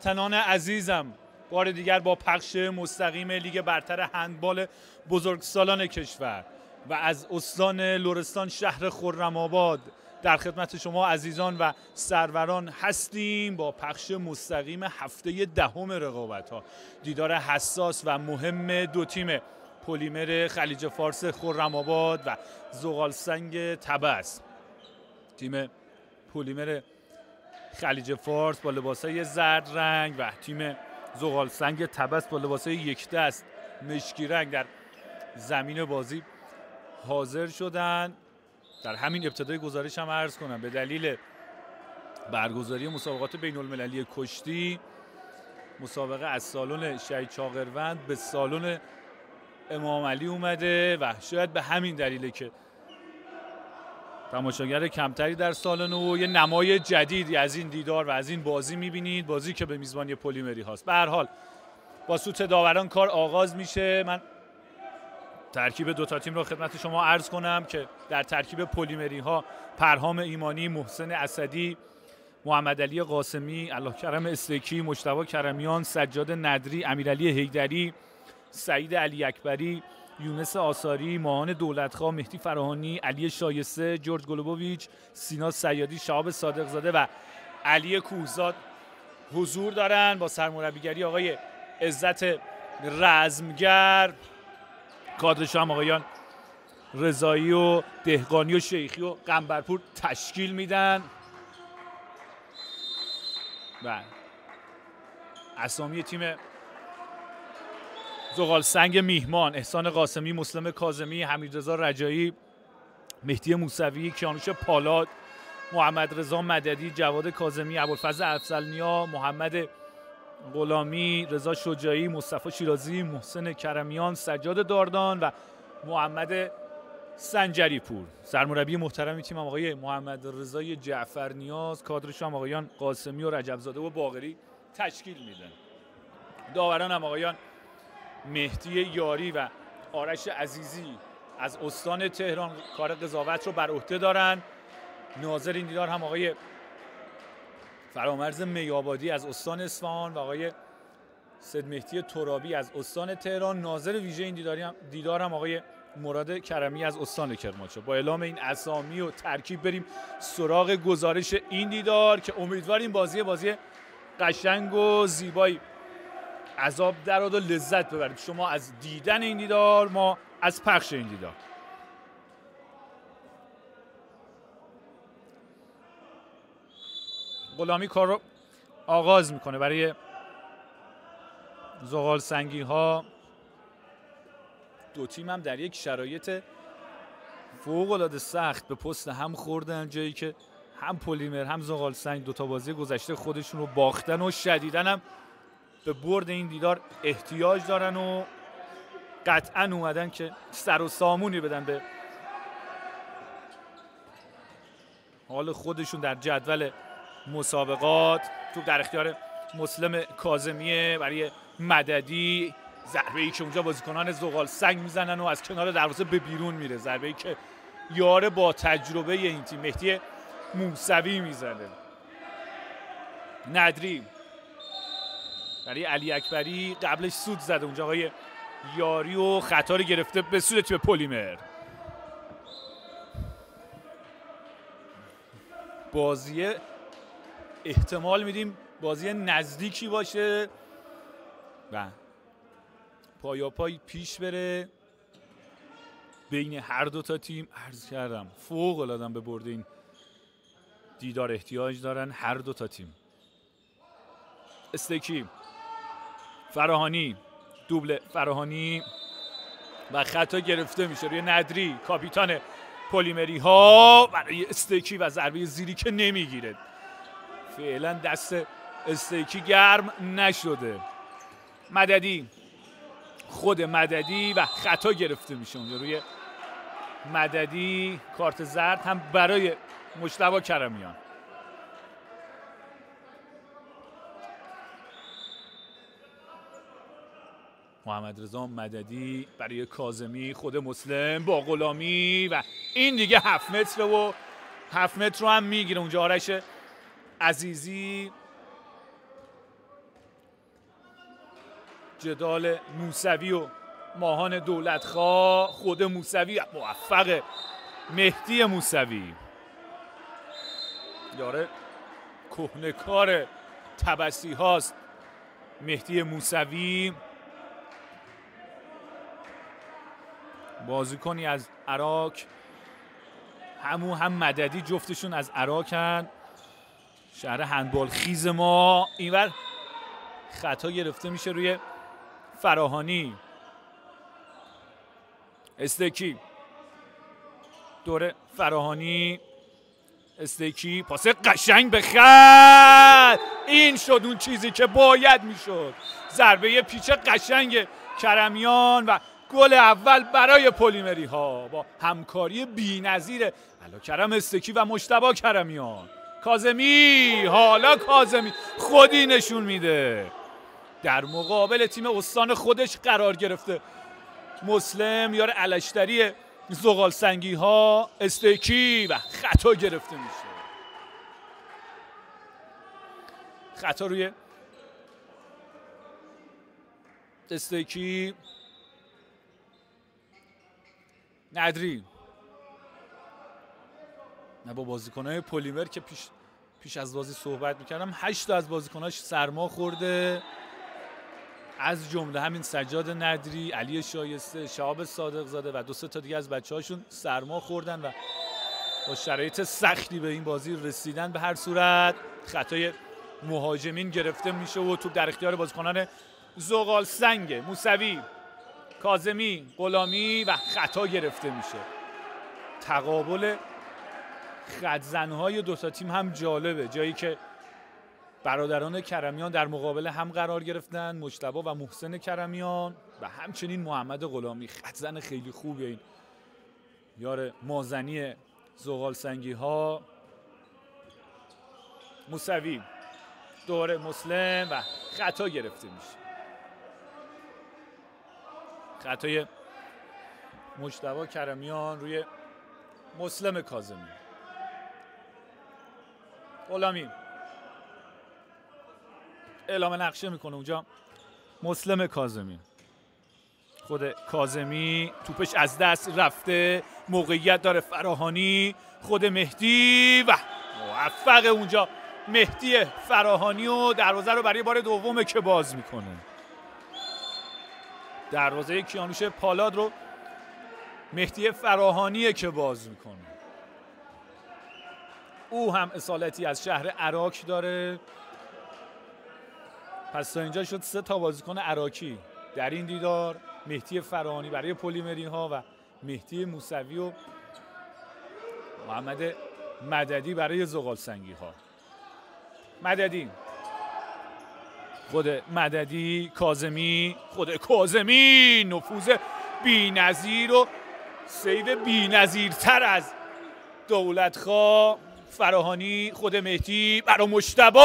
هموطنان عزیزم، بار دیگر با پخش مستقیم لیگ برتر هندبال بزرگسالان کشور و از استان لرستان شهر خرم‌آباد در خدمت شما عزیزان و سروران هستیم با پخش مستقیم هفته دهم رقابت‌ها. دیدار حساس و مهم دو تیم پلیمر خلیج فارس خرم‌آباد و زغالسنگ طبس. تیم پلیمر خلیج فارس با لباسای زرد رنگ و تیم زغالسنگ طبس با لباسای یک دست مشکی رنگ در زمین بازی حاضر شدن. در همین ابتدای گزارش هم عرض کنم به دلیل برگزاری مسابقات بین المللی کشتی، مسابقه از سالن شهید چاقروند به سالن امام علی اومده و شاید به همین دلیله که تماشاگر کمتری در سالن و یه نمای جدیدی از این دیدار و از این بازی میبینید، بازی که به میزبانی پلیمری هاست. به هر حال با سوت داوران کار آغاز میشه. من ترکیب دوتا تیم رو خدمت شما عرض کنم که در ترکیب پلیمری ها پرهام ایمانی، محسن اسدی، محمد علی قاسمی، الله کرم استیکی، مجتبی کرمیان، سجاد ندری، امیرعلی حیدری، سعید علی اکبری، یونس آثاری، ماهان دولتخواه، مهدی فراهانی، علی شایسته، جورج گلوبویچ، سینا سیادی، شهاب صادقزاده و علی کوهزاد حضور دارن با سرمربیگری آقای عزت رزمگر. کادرش هم آقایان رضایی و دهقانی و شیخی و قنبرپور تشکیل میدن و اسامی تیم زغالسنگ میهمان: احسان قاسمی، مسلم کاظمی، حمیدرضا رجایی، مهدی موسوی، کیانوش پالاد، محمد رضا مددی، جواد کاظمی، ابوالفضل افضل‌نیا، محمد غلامی، رضا شجاعی، مصطفی شیرازی، محسن کرمیان، سجاد داردان و محمد سنجری پور. سرمربی محترم تیم هم آقای محمد رضای جعفرنیاز، کادرش هم آقایان قاسمی و رجبزاده و باقری تشکیل میدن. داوران هم آقایان مهدی یاری و آرش عزیزی از استان تهران کار قضاوت رو بر عهده دارن. ناظر این دیدار هم آقای فرامرز میابادی از استان اصفهان و آقای سید مهدی ترابی از استان تهران. ناظر ویژه این دیدار هم آقای مراد کرمی از استان کرمانشاه. با اعلام این اسامی و ترکیب بریم سراغ گزارش این دیدار که امیدواریم بازی قشنگ و زیبایی عذاب درآد و لذت ببرید. شما از دیدن این دیدار، ما از پخش این دیدار. غلامی کار رو آغاز میکنه برای زغالسنگی ها. دو تیم هم در یک شرایط فوق العاده سخت به پست هم خوردن، جایی که هم پلیمر هم زغالسنگ دوتا بازی گذشته خودشون رو باختن و شدیدن هم به برد این دیدار احتیاج دارن و قطعا اومدن که سر و سامونی بدن به حال خودشون در جدول مسابقات. تو در اختیار مسلم کاظمیه برای مددی، ضربه‌ای که اونجا بازیکنان زغالسنگ میزنن و از کنار دروازه به بیرون میره، ضربه‌ای که یار با تجربه این تیم مهدی موسوی میزنه. ندری برای علی اکبری، قبلش سود زده اونجا آقای یاری و خطا رو گرفته به سود تیم پلیمر. بازی احتمال میدیم بازی نزدیکی باشه و پایاپای پیش بره بین هر دو تا تیم. عرض کردم فوق العاده به برد این دیدار احتیاج دارن هر دو تا تیم. استیکی، فراهانی، دوبل فراهانی و خطا گرفته میشه روی ندری کاپیتان پلیمری ها برای استیکی و ضربه زیری که نمیگیره. فعلا دست استیکی گرم نشده. مددی، خود مددی و خطا گرفته میشه اونجا روی مددی. کارت زرد هم برای مجتبی کرمیان. محمد رضا مددی برای کاظمی، خود مسلم با غلامی و این دیگه 7 متر و 7 متر رو هم میگیره اونجا آرش عزیزی جدال موسوی و ماهان دولتخواه. خود موسوی موفق، مهدی موسوی یاره کهنه‌کار طبسی هاست. مهدی موسوی بازیکنی از عراق، هم مددی، جفتشون از عراقن، شهر هندبال خیز ما. اینور خطا گرفته میشه روی فراهانی. استیکی دوره فراهانی، استیکی پاس قشنگ به خط. این شد اون چیزی که باید میشد. ضربه پیچ قشنگ کرمیان و گل اول برای پلیمری ها با همکاری بی‌نظیر کرم استیکی و مجتبی کرمیان. کاظمی، حالا کاظمی خودی نشون میده، در مقابل تیم استان خودش قرار گرفته. مسلم یار الشتری زغال سنگی ها. استیکی و خطا گرفته میشه. خطا روی استیکی. ندری نه با بازیکنهای پلیمر که پیش از بازی صحبت میکردم، 8 تا از بازیکناش سرما خورده، از جمله همین سجاد ندری، علی شایسته، شهاب صادق زاده و 2-3 تا دیگه از بچه‌هاشون سرما خوردن و با شرایط سختی به این بازی رسیدن. به هر صورت خطای مهاجمین گرفته میشه و توپ در اختیار بازیکنان زغال سنگ. موسوی، کاظمی، غلامی و خطا گرفته میشه. تقابل خط‌زن‌های 2 تا تیم هم جالبه، جایی که برادران کرمیان در مقابل هم قرار گرفتن، مجتبی و محسن کرمیان و همچنین محمد غلامی. خط‌زن خیلی خوبه این یار مازنی زغال سنگی ها. موسوی دوره مسلم و خطا گرفته میشه. خطای مجتبی کرمیان روی مسلم کاظمی. غلامی اعلام نقشه میکنه اونجا مسلم کاظمی. خود کاظمی توپش از دست رفته، موقعیت داره فراهانی. خود مهدی و موفق اونجا مهدی فراهانی و دروازه رو برای بار دومه که باز میکنه. دروازه کیانوش پالاد رو مهدی فراهانیه که باز میکنه. او هم اصالتی از شهر عراق داره. پس تا اینجا شد 3 تا بازیکن عراقی در این دیدار. مهدی فراهانی برای پلیمری ها و مهدی موسوی و محمد مددی برای زغال سنگی ها. مددی، خود مددی، کاظمی، خود کاظمی نفوذ بی‌نظیر و سیو بی‌نظیرتر از دولتخواه. فراهانی، خود مهدی برای مجتبی،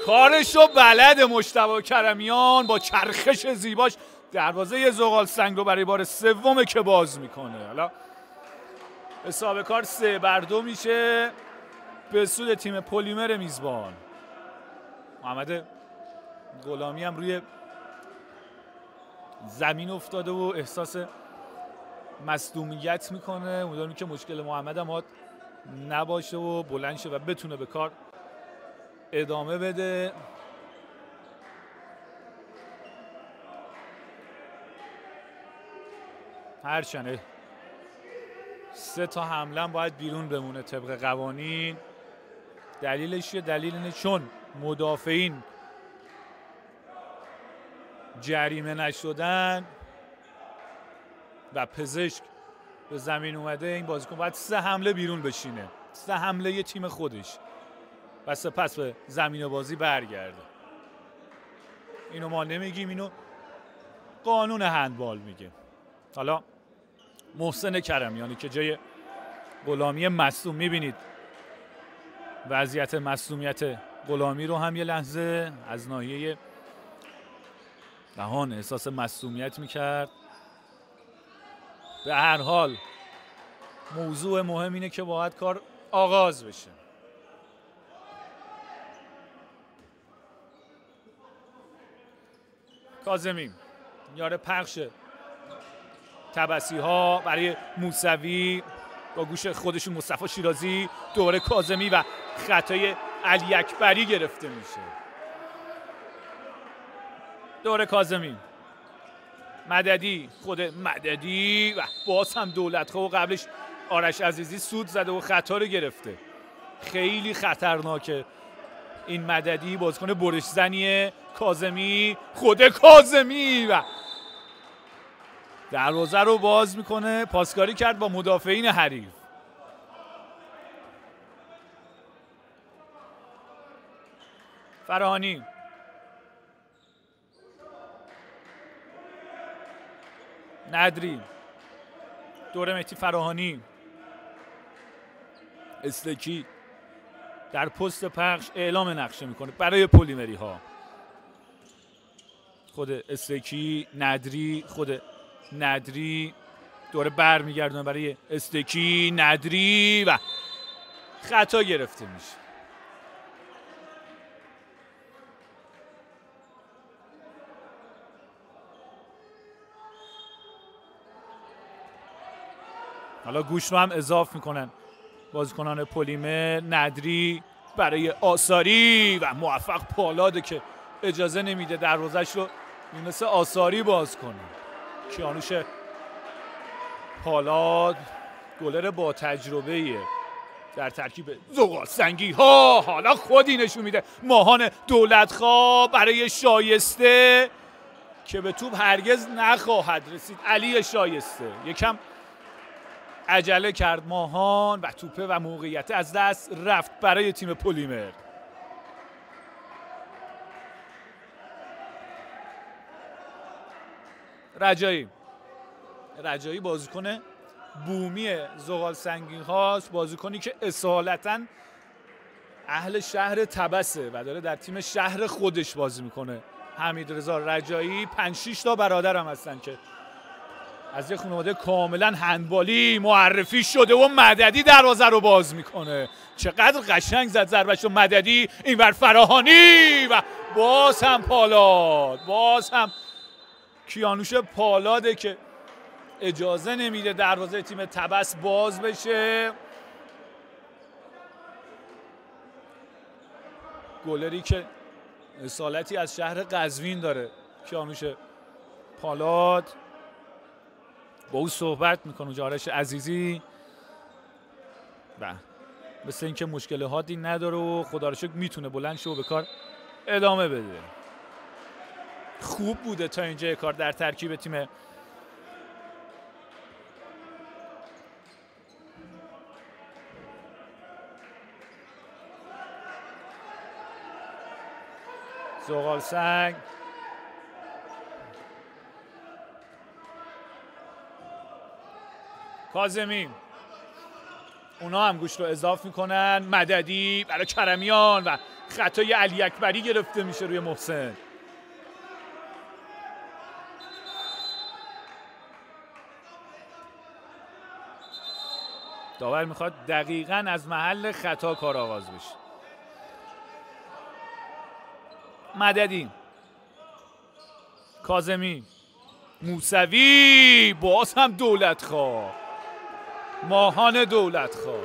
کارشو بلد مجتبی کرمیان با چرخش زیباش دروازه زغال سنگ رو برای بار سومه که باز میکنه. حالا حساب کار 3-2 میشه به سود تیم پلیمر میزبان. محمد غلامی هم روی زمین افتاده و احساس مصدومیت میکنه. امیدوارم که مشکل محمد هم نباشه و بلند شه و بتونه به کار ادامه بده. هرچند 3 تا حمله باید بیرون بمونه طبق قوانین. دلیلش چیه؟ دلیل اینه چون مدافعین جریمه نشدن و پزشک به زمین اومده، این بازیکن باید 3 حمله بیرون بشینه، 3 حمله یه تیم خودش و سپس به زمین بازی برگرده. اینو ما نمیگیم، اینو قانون هندبال میگه. حالا محسن کرمیانی که جای غلامی مصدوم، میبینید وضعیت مصدومیت غلامی رو هم یه لحظه از ناحیه دهان احساس مصدومیت میکرد. به هر حال موضوع مهم اینه که باید کار آغاز بشه. کاظمی میاره پخش طبسی ها برای موسوی با گوش خودشون مصطفی شیرازی، دوباره کاظمی و خطای علی اکبری گرفته میشه. دوباره کاظمی، مددی، خود مددی و باز هم دولتخواه و قبلش آرش عزیزی سود زده و خطا رو گرفته. خیلی خطرناکه این مددی، بازیکن برش زنیه. کاظمی، خود کاظمی و دروازه رو باز میکنه، پاسکاری کرد با مدافعین حریف. فراهانی، ندری، دوره مهدی فراهانی، استکی در پست پخش اعلام نقشه میکنه برای پلیمری ها. خود استکی، ندری، خود ندری دوره بر میگردونه برای استکی، ندری و خطا گرفته میشه. حالا گوش رو هم اضاف میکنن بازیکنان پلیمر. ندری برای آثاری و موفق پالاده که اجازه نمیده دروازش رو مثل آثاری باز کنه. کیانوش پالاد گلر با تجربه ایه در ترکیب زغال سنگی ها. حالا خودی نشون میده ماهان دولتخواه برای شایسته که به توپ هرگز نخواهد رسید. علی شایسته یکم عجله کرد ماهان و توپه و موقعیت از دست رفت برای تیم پلیمر. رجایی بازیکن بومی زغال سنگین هاست، بازیکنی که اصالتا اهل شهر طبسه و داره در تیم شهر خودش بازی میکنه. حمیدرضا رجایی 5-6 تا برادر هم هستن که از یه خانواده کاملا هندبالی معرفی شده و مددی دروازه رو باز میکنه. چقدر قشنگ زد ضربه‌شو مددی. اینور فراهانی و باز هم پالاد، باز هم کیانوش پالاده که اجازه نمیده دروازه تیم طبس باز بشه. گلری که اصالتی از شهر قزوین داره کیانوش پالاد. با او صحبت میکنه آرش عزیزی و مثل اینکه مشکل حادی نداره و خدا رو شکر میتونه بلند شه و به کار ادامه بده. خوب بوده تا اینجا کار در ترکیب تیم زغال سنگ. کاظمی، اونا هم گوش رو اضاف میکنن. مددی برای کرمیان و خطای علی اکبری گرفته میشه روی محسن. داور میخواد دقیقاً از محل خطا کار آغاز بشه. مددی، کاظمی، موسوی، باز هم دولتخواه، ماهان دولتخواه.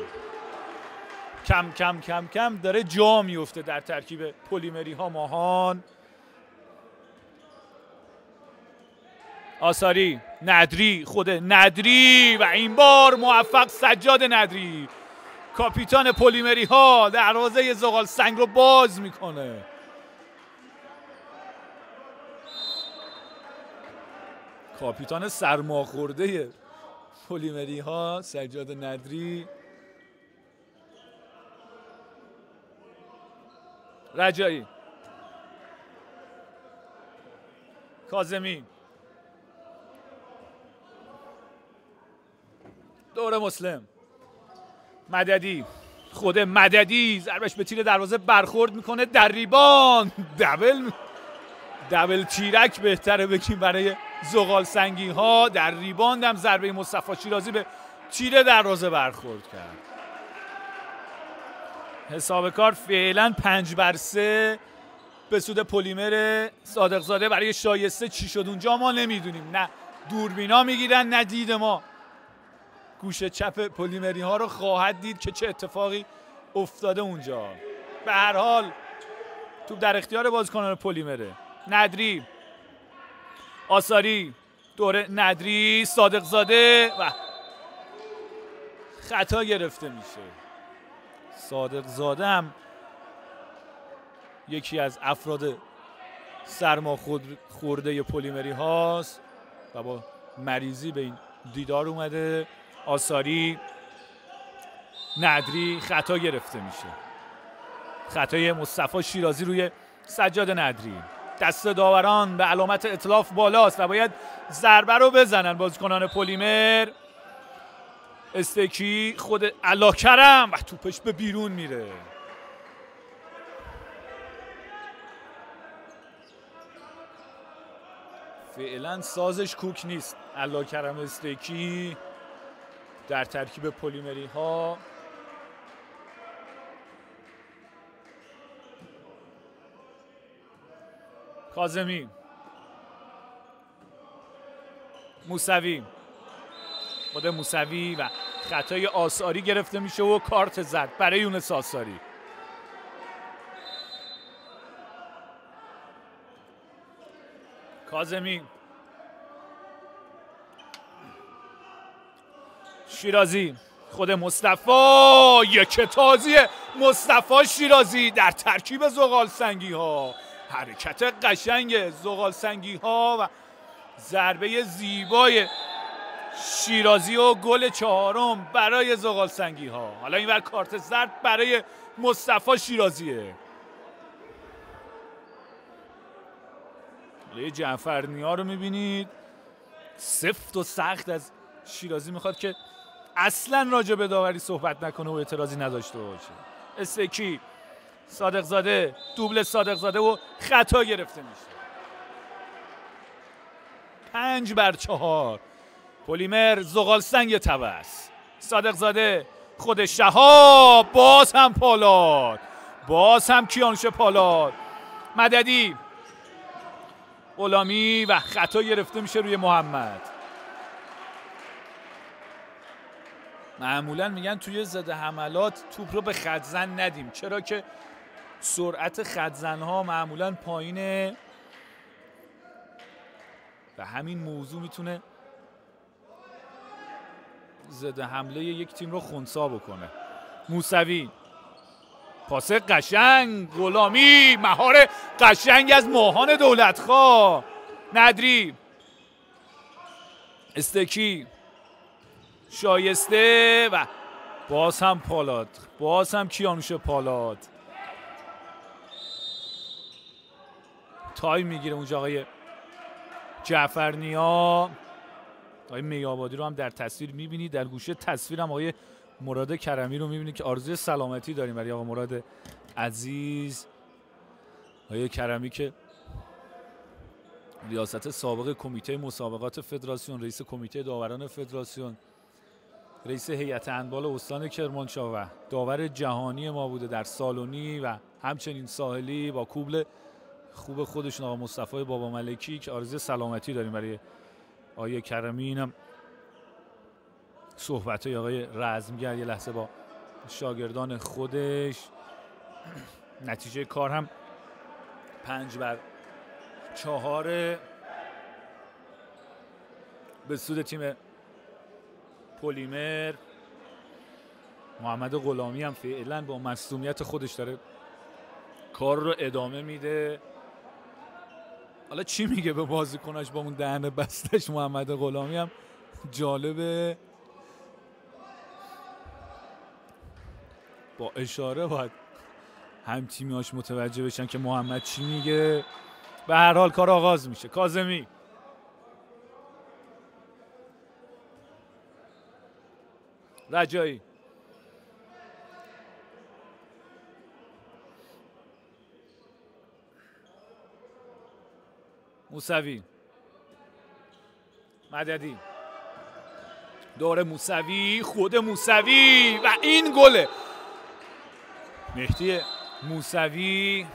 کم کم کم کم داره جا میفته در ترکیب پلیمری ها. ماهان، آثاری، ندری، خود ندری و این بار موفق سجاد ندری کاپیتان پلیمری ها دروازه زغال سنگ رو باز میکنه. کاپیتان سرماخورده پلیمری ها سجاد ندری. رجایی، کاظمی، دوره مسلم، مددی، خود مددی ضربش به تیر دروازه برخورد میکنه. در ریبان دبل تیرک بهتره بگیم برای زغال سنگی ها. در ریباند هم ضربه مصطفی شیرازی به تیر دروازه برخورد کرد. حساب کار فعلا 5-3 به سود پلیمر صادق زاده برای شایسته. چی شد اونجا ما نمیدونیم، نه دوربینا میگیرن نه دید ما. گوشه چپ پلیمری ها رو خواهد دید که چه اتفاقی افتاده اونجا. به هر حال توپ در اختیار بازیکنان پلیمره. ندری، آثاری، دوره ندری، صادق زاده و خطا گرفته میشه. صادق زاده هم یکی از افراد سرما خورده پلیمری هاست و با مریضی به این دیدار اومده. آثاری، ندری، خطا گرفته میشه. خطای مصطفی شیرازی روی سجاد ندری. دست داوران به علامت اتلاف بالاست و باید ضربه رو بزنن بازیکنان پلیمر. استکی خود علاکرم و توپش به بیرون میره. فعلا سازش کوک نیست علاکرم استکی در ترکیب پلیمری ها. کاظمی، موسوی، خود موسوی و خطای آثاری گرفته میشه و کارت زرد برای یونس آثاری. کاظمی، شیرازی، خود مصطفی، یک تازی مصطفی شیرازی در ترکیب زغال سنگی ها. حرکت قشنگ زغال سنگی ها و ضربه زیبای شیرازی و گل چهارم برای زغال سنگی ها. حالا اینور کارت زرد برای مصطفی شیرازیه. جعفرنیا رو میبینید سفت و سخت از شیرازی میخواد که اصلا راجع به داوری صحبت نکنه و اعتراضی نداشته باشه. استکی، صادق زاده، دوبل صادق زاده و خطا گرفته میشه. 5-4 پلیمر زغال سنگ تبس. صادق زاده، خود شهاب، باز هم پالاد، باز هم کیانوش پالاد. مددی، غلامی و خطا گرفته میشه روی محمد. معمولا میگن توی ضد حملات توپ رو به خطزن ندیم، چرا که سرعت خطزن ها معمولا پایینه و همین موضوع میتونه ضد حمله یک تیم رو خنثی بکنه. موسوی، پاس قشنگ، غلامی، مهار قشنگ از ماهان دولتخواه. ندری، استکی، شایسته و باز هم پالاد، باز هم کیانوش پالاد. تایم میگیره اونجا آقای جعفرنیا. آقای میابادی رو هم در تصویر میبینید، در گوشه تصویر هم آقای مراد کرمی رو میبینید که آرزوی سلامتی داریم برای آقا مراد عزیز. آقای کرمی که ریاست سابق کمیته مسابقات فدراسیون، رئیس کمیته داوران فدراسیون، رئیس هیئت هندبال استان کرمانشاه و داور جهانی ما بوده در سالونی و همچنین ساحلی با کوبل خوب خودشون آقا مصطفی بابا ملکی که آرزوی سلامتی داریم برای آقای کرمی. اینم صحبت های آقای رزمگر یه لحظه با شاگردان خودش. نتیجه کار هم 5-4 به سود تیم پلیمر. محمد غلامی هم فعلا با مصدومیت خودش داره کار رو ادامه میده. حالا چی میگه به بازیکناش با اون دهن بستش محمد غلامی هم جالبه. با اشاره باید هم تیمیاش متوجه بشن که محمد چی میگه. به هر حال کار آغاز میشه. کاظمی، رجایی، موسوی، مددی، دور موسوی، خود موسوی و این گله. مهدی موسوی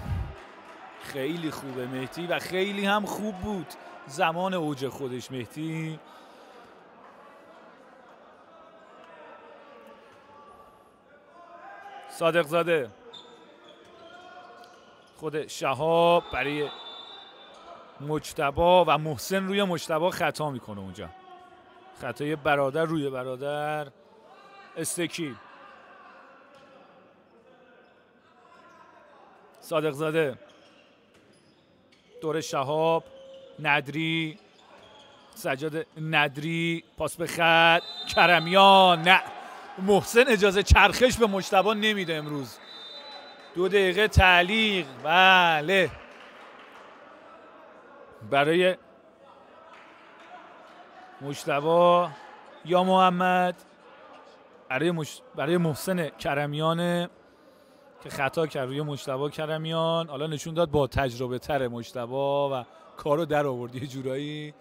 خیلی خوبه مهدی و خیلی هم خوب بود زمان اوج خودش مهدی. صادق زاده، خود شهاب برای مجتبی و محسن روی مجتبی خطا میکنه اونجا. خطای برادر روی برادر. استکی، صادق زاده، دور شهاب، ندری، سجاد ندری، پاس به خط، کرمیان، نه محسن اجازه چرخش به مجتبی نمیده امروز. 2 دقیقه تعلیق. بله برای مجتبی یا محمد، برای محسن کرمیانه که خطا کرد روی مجتبی کرمیان. حالا نشون داد با تجربه تر مجتبی و کارو در آورد یه جورایی.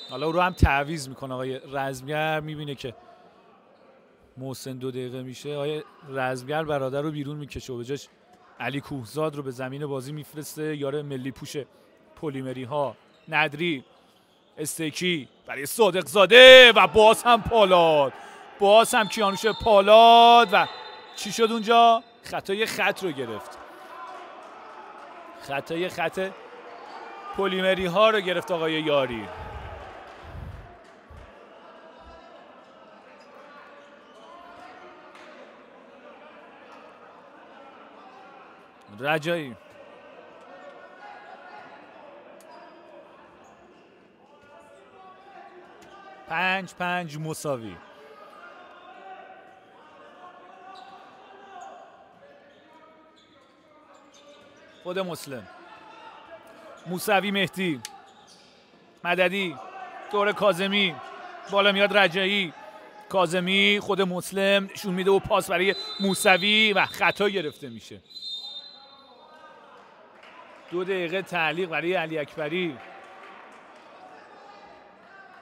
حالا رو هم تعویض میکنه آقای رزمگر، میبینه که محسن 2 دقیقه میشه. آقای رزمگر برادر رو بیرون میکشه و به جاش علی کوهزاد رو به زمین بازی میفرسته، یار ملی پوش پلیمری ها. ندری، استکی برای صادق زاده و باز هم پالاد، باز هم کیانوش پالاد. و چی شد اونجا؟ خطای خط رو گرفت، خطای خط پلیمری ها رو گرفت آقای یاری. رجایی، پنج مساوی. خود مسلم، موسوی، مهدی، مددی، دور کاظمی، بالا میاد رجایی، کاظمی، خود مسلم نشون میده و پاس برای موسوی و خطا گرفته میشه. 2 دقیقه تعلیق برای علی اکبری،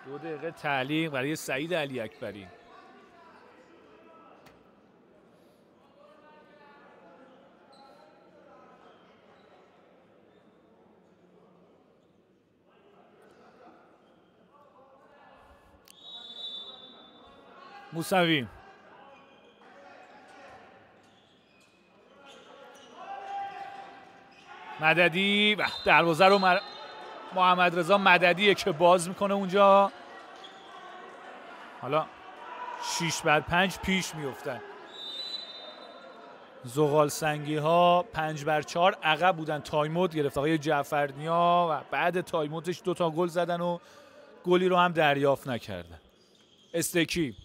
2 دقیقه تعلیق برای سعید علی اکبری. موسوی، مددی و دروازه رو محمد رضا مددیه که باز میکنه اونجا. حالا 6-5 پیش میفتن. زغال سنگی ها 5-4 عقب بودن. تایموت گرفت آقای جعفرنیا و بعد تایموتش 2 تا گل زدن و گلی رو هم دریافت نکردن. استکی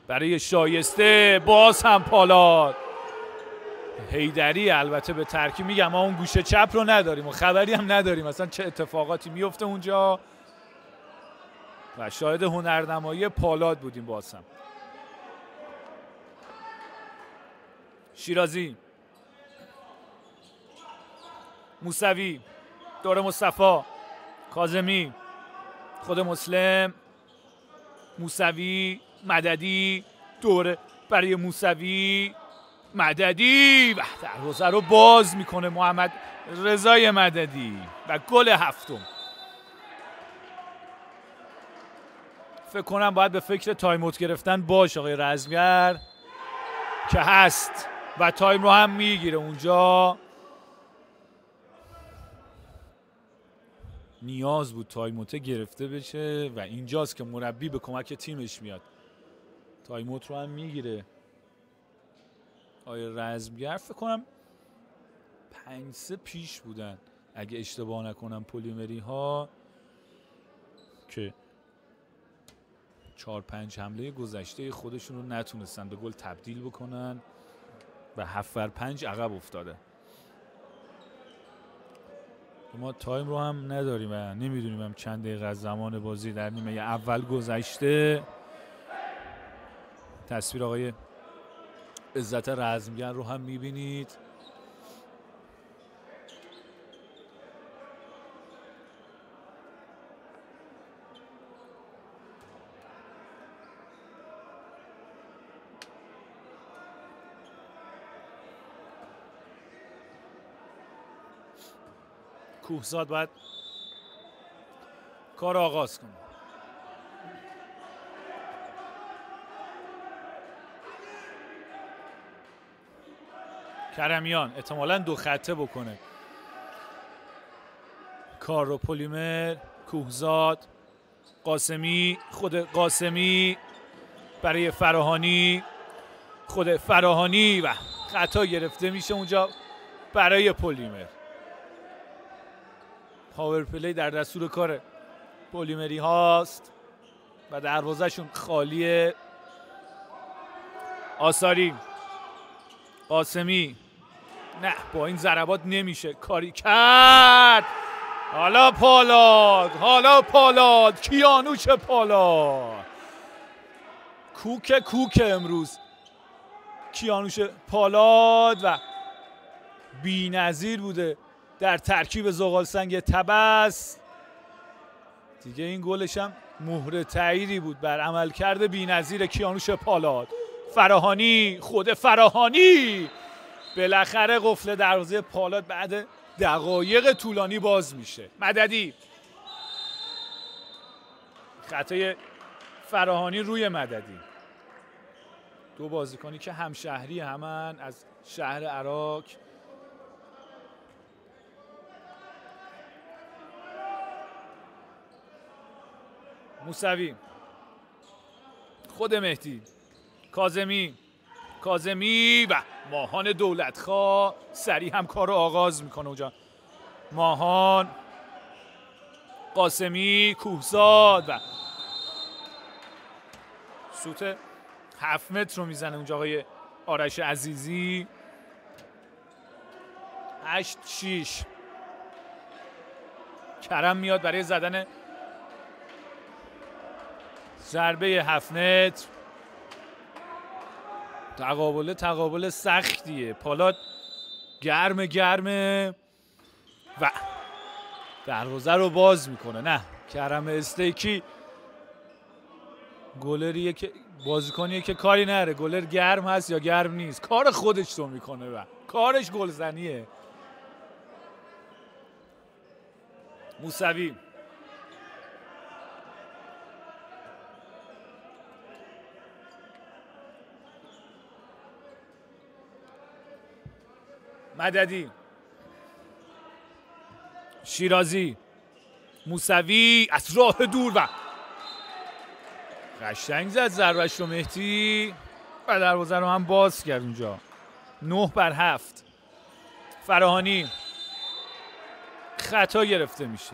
برای شایسته، باز هم پالاد. حیدری البته به ترکیب میگم ما اون گوشه چپ رو نداریم و خبری هم نداریم اصلا چه اتفاقاتی میفته اونجا و شاهد هنرنمایی پالاد بودیم. باز هم شیرازی، موسوی، دور مصطفی، کاظمی، خود مسلم، موسوی، مددی، دور برای موسوی، مددی و دروازه رو باز میکنه محمد رضای مددی و گل 7. فکر کنم باید به فکر تایم اوت گرفتن باشه آقای رزمگر که هست و تایم رو هم میگیره اونجا. نیاز بود تایم اوت گرفته بشه و اینجاست که مربی به کمک تیمش میاد. تایم اوت رو هم میگیره آقای رزمگر. فکر کنم 5-3 پیش بودن اگه اشتباه نکنم پلیمری ها که 4-5 حمله گذشته خودشون رو نتونستن به گل تبدیل بکنن و 7-5 عقب افتاده. ما تایم رو هم نداریم و نمیدونیم هم چند دقیقه از زمان بازی در نیمه اول گذشته. تصویر آقای عزت رزمگر رو هم میبینید. کوهزاد باید کار آغاز کنه. کرمیان احتمالاً 2 خطه بکنه کار رو. پلیمر، کوهزاد، قاسمی، خود قاسمی برای فراهانی، خود فراهانی و خطا گرفته میشه اونجا برای پلیمر. پاور پلی در دستور کار پلیمری هاست و دروازه‌شون خالیه. آثاری، قاسمی، نه با این ضربات نمیشه کاری کرد. حالا پالاد، کیانوش پالاد، کوک امروز کیانوش پالاد و بی‌نظیر بوده در ترکیب زغالسنگ طبس. دیگه این گلش هم مهر تأییدی بود بر عملکرد بی‌نظیر کیانوش پالاد. فراهانی، خود فراهانی، بالاخره قفل دروازه پالاد بعد دقایق طولانی باز میشه. مددی، خطای فراهانی روی مددی. 2 بازیکنی که همشهری همن از شهر عراق. موسوی، خود مهدی، کاظمی و ماهان دولتخواه سریع هم کار رو آغاز میکنه اونجا. ماهان، قاسمی، کوهزاد و شوت 7 متر رو میزنه اونجا آقای آرش عزیزی. 8-6. کرم میاد برای زدن ضربه 7 متر. تقابل سختیه. پالاد گرمه و دروازه رو باز میکنه. نه، کرم استیکی گلریه که بازیکنیه که کاری نره گلر گرم هست یا گرم نیست، کار خودش رو میکنه و کارش گلزنیه. موسوی، مددی، شیرازی، موسوی از راه دور و قشنگ زد ضربه‌اش رو مهدی و دروازه رو هم باز کرد اونجا. 9-7. فراهانی خطا گرفته میشه.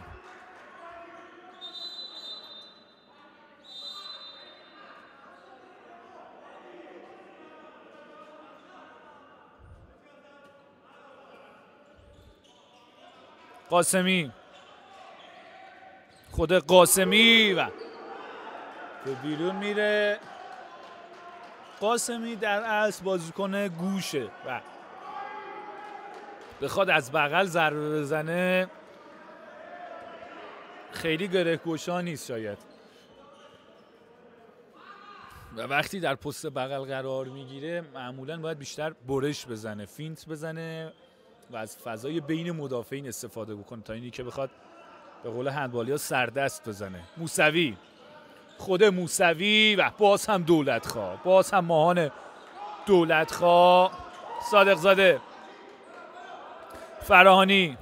قاسمی، خود قاسمی و به بیرون میره. قاسمی در اصل بازیکن گوشه و بخواد از بغل ضربه بزنه خیلی گره‌گشا نیست شاید، و وقتی در پست بغل قرار میگیره معمولا باید بیشتر برش بزنه، فینت بزنه و از فضای بین مدافعین استفاده بکنه تا اینی که بخواد به قول هندبالیا سردست بزنه. موسوی، خود موسوی و باز هم دولتخواه، باز هم ماهان دولتخواه. صادق زاده، فراهانی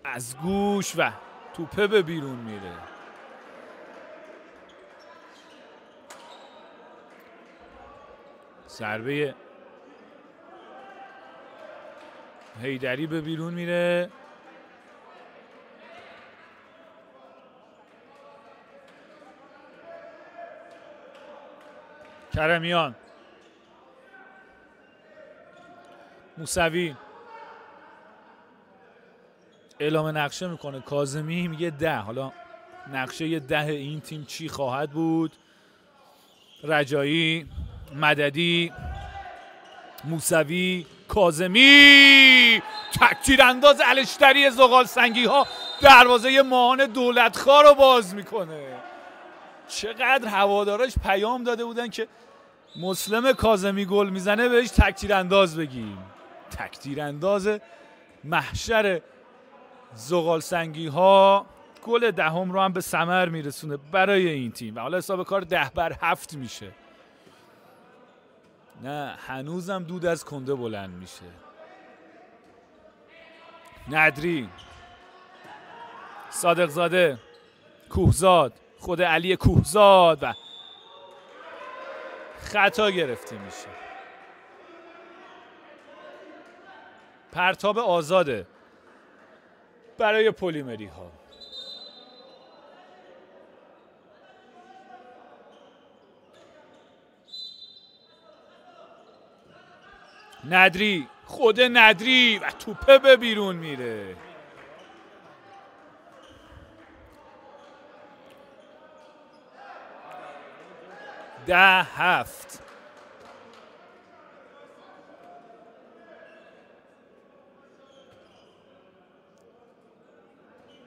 از گوش و توپه به بیرون میره. ضربه حیدری به بیرون میره. کرمیان، موسوی اعلام نقشه میکنه. کاظمی میگه 10. حالا نقشه 10 این تیم چی خواهد بود؟ رجایی، مددی، موسوی، کاظمی، تکتیر انداز الشتری زغالسنگی ها دروازه ماهان دولتخواه رو باز میکنه. چقدر هواداراش پیام داده بودن که مسلم کاظمی گل میزنه بهش تکتیر انداز بگیم. تکتیر انداز محشر زغال سنگی ها گل دهم رو هم به ثمر میرسونه برای این تیم و حالا حساب کار 10-7 میشه. نه هنوزم دود از کنده بلند میشه. ندری، صادق زاده، کوهزاد، خود علی کوهزاد و خطا گرفته میشه. پرتاب آزاده برای پلیمری ها. ندری، خود ندری و توپه به بیرون میره. ده 7.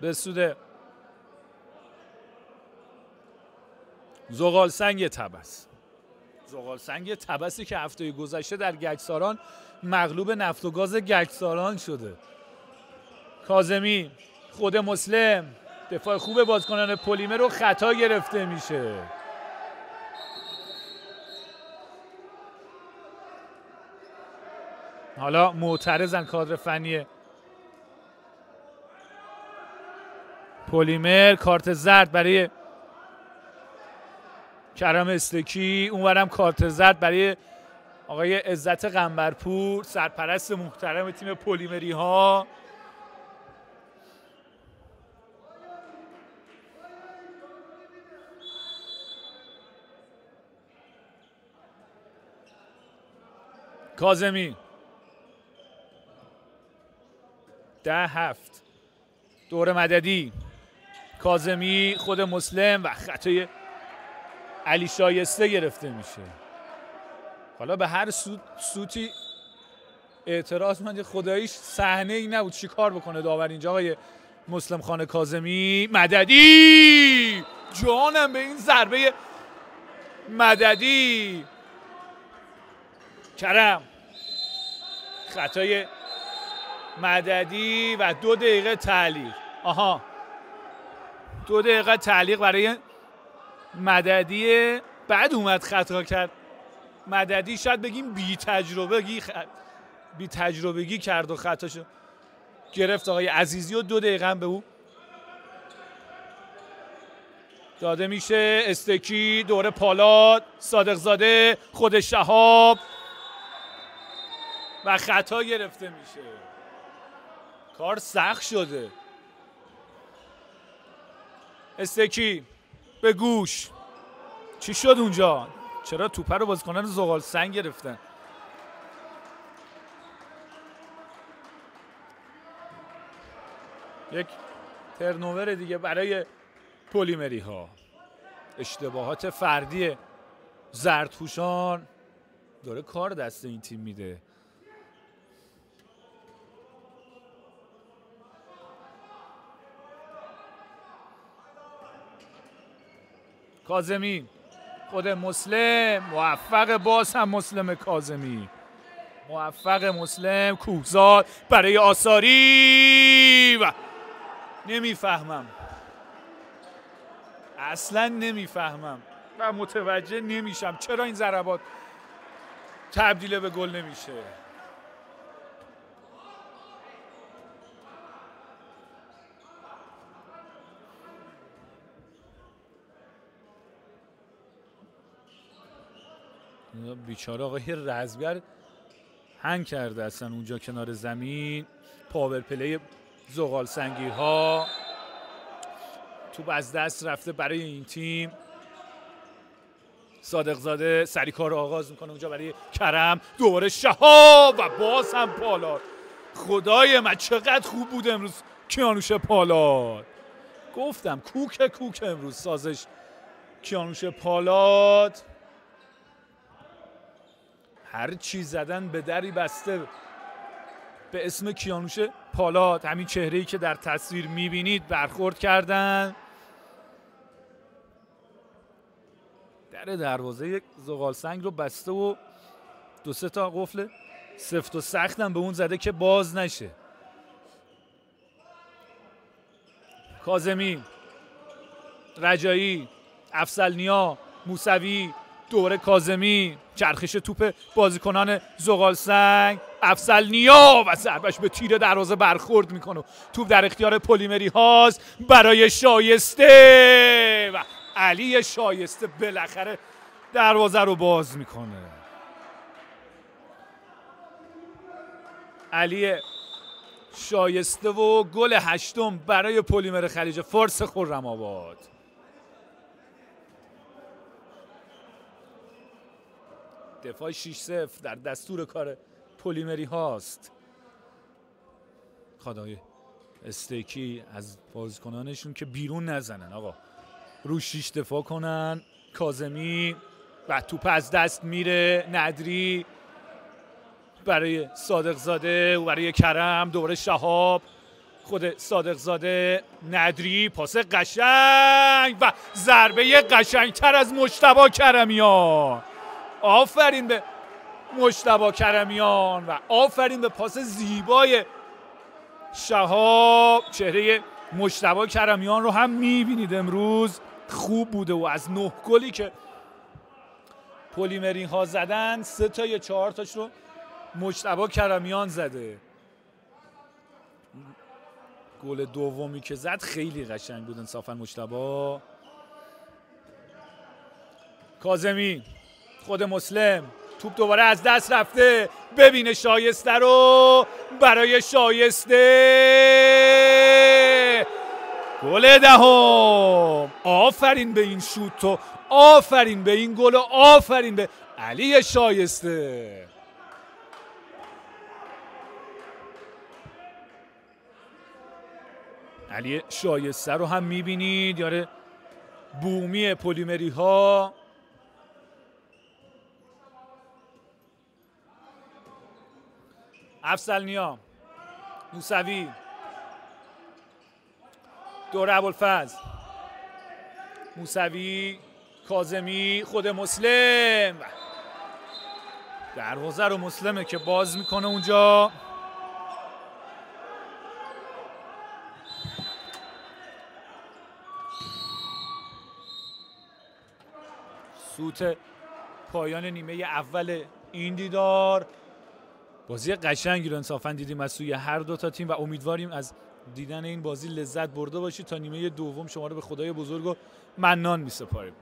به سود زغال سنگ تبس. زغال سنگ تبسی که هفته گذشته در گچساران مغلوب نفت و گاز گچساران شده. کاظمی، خود مسلم، دفاع خوب بازیکنان پلیمر رو خطا گرفته میشه. حالا معترضن کادر فنی پلیمر. کارت زرد برای کرم استکی، اونورم کارت زرد برای آقای عزت قنبرپور سرپرست محترم تیم پلیمری ها. کاظمی 10-7. دور مددی، کاظمی، خود مسلم و خطای علی شایسته گرفته میشه. حالا به هر سوتی اعتراض من خداییش صحنه ای نبود چی کار بکنه داور اینجا. آقای مسلم خان کاظمی، مددی، جانم به این ضربه مددی. کرم، خطای مددی و 2 دقیقه تعلیق. 2 دقیقه تعلیق برای مددی. بعد اومد خطا کرد مددی، شاید بگیم بی تجربگی کرد و خطاشو گرفت آقای عزیزی و 2 دقیقه هم به او داده میشه. استکی، دوره پالاد، صادق زاده، خود شهاب و خطا گرفته میشه. کار سخت شده. استکی به گوش، چی شد اونجا؟ چرا توپه رو بازیکنان زغال سنگ گرفتن؟ یک ترنوور دیگه برای پلیمری ها. اشتباهات فردی زردپوشان داره کار دست این تیم میده. کاظمی، خود مسلم، موفق باز هم مسلم کاظمی، موفق مسلم. کوهزاد برای آثاری و نمیفهمم، اصلا نمیفهمم و متوجه نمیشم چرا این ضربات تبدیل به گل نمیشه. بیچاره آقای رزگر هنگ کرده اصلا اونجا کنار زمین. پاور پلی زغال سنگی ها، توپ از دست رفته برای این تیم. صادق زاده سری کار رو آغاز میکنه اونجا برای کرم، دوباره شهاب و باز هم پالاد. خدای من چقدر خوب بود امروز کیانوش پالاد. گفتم کوک امروز سازش کیانوش پالاد. هر چی زدن به دری بسته به اسم کیانوش پالاد. همین چهره‌ای که در تصویر میبینید برخورد کردن. در دروازه زغال سنگ رو بسته و 2-3 تا قفل سفت و سختم به اون زده که باز نشه. کاظمی، رجایی، افضل‌نیا، موسوی، دوره کاظمی، چرخش توپ بازیکنان زغالسنگ، افضل‌نیا و ضربش به تیر دروازه برخورد میکنه. توپ در اختیار پلیمری هاست برای شایسته و علی شایسته بالاخره دروازه رو باز میکنه. علی شایسته و گل 8 برای پلیمر خلیج فارس خرم‌آباد. دفاع 6-0 در دستور کار پلیمری هاست. خدای استیکی از بازیکنانشون که بیرون نزنن آقا، رو 6 دفاع کنن. کاظمی و توپ از دست میره. ندری برای صادق زاده و برای کرم، دوباره شهاب، خود صادق زاده، ندری، پاس قشنگ و ضربه قشنگتر از مجتبی کرمیان. آفرین به مجتبی کرمیان و آفرین به پاس زیبای شهاب. چهره مجتبی کرمیان رو هم میبینید امروز خوب بوده و از 9 گلی که پلیمری ها زدن 3 تا یا 4 تاش رو مجتبی کرمیان زده. گل دومی که زد خیلی قشنگ بود انصافا مجتبی. کاظمی، خود مسلم، توپ دوباره از دست رفته، ببینه شایسته رو برای شایسته. گل 10. آفرین به این شوت و آفرین به این گل و آفرین به علی شایسته. علی شایسته رو هم میبینید، یاره بومی پلیمری ها. افضل‌نیا، موسوی، دوره ابوالفضل، موسوی، کاظمی، خود مسلم. دروازه رو مسلمه که باز میکنه اونجا. سوت پایان نیمه اول این دیدار. بازی قشنگی رو انصافا دیدیم از سوی هر دو تا تیم و امیدواریم از دیدن این بازی لذت برده باشید. تا نیمه دوم شما رو به خدای بزرگ و منان می‌سپاریم.